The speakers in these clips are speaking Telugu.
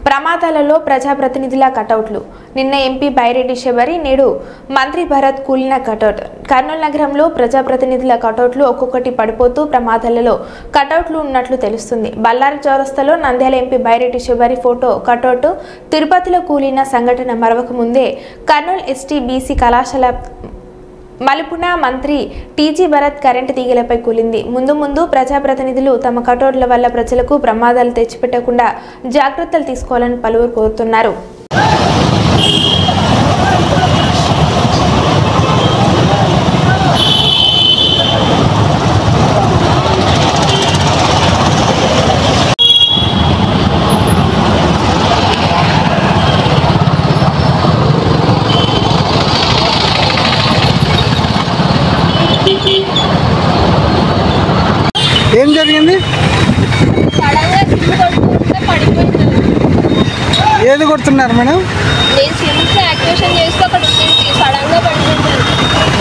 ప్రమాదాలలో ప్రజాప్రతినిధుల కటౌట్లు. నిన్న ఎంపీ బైరెడ్డి శబరి, నేడు మంత్రి భరత్ కూలిన కటౌట్. కర్నూలు నగరంలో ప్రజాప్రతినిధుల కటౌట్లు ఒక్కొక్కటి పడిపోతూ ప్రమాదాలలో కటౌట్లు ఉన్నట్లు తెలుస్తుంది. బళ్ళారి చౌరస్తాలో Nandyal MP Byreddy Sabari photo cutout తిరుపతిలో కూలిన సంఘటన మరవక ముందే కర్నూలు ఎస్టీ బీసీ కళాశాల మలుపున మంత్రి టీజీ భరత్ కరెంటు తీగలపై కూలింది. ముందు ప్రజాప్రతినిధులు తమ కటౌట్ల వల్ల ప్రజలకు ప్రమాదాలు తెచ్చిపెట్టకుండా జాగ్రత్తలు తీసుకోవాలని పలువురు కోరుతున్నారు. ఏం జరిగింది? ఏది కొడుతున్నారు మేడం?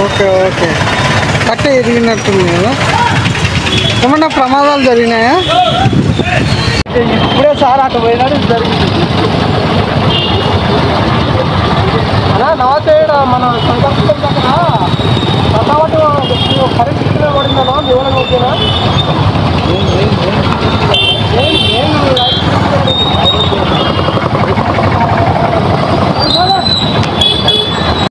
ఓకే ఓకే కట్టే ఎదిగినట్టుంది కదా. ఏమన్నా ప్రమాదాలు జరిగినాయా? ఇప్పుడే సార్ అటు పోయినాడు జరిగింది.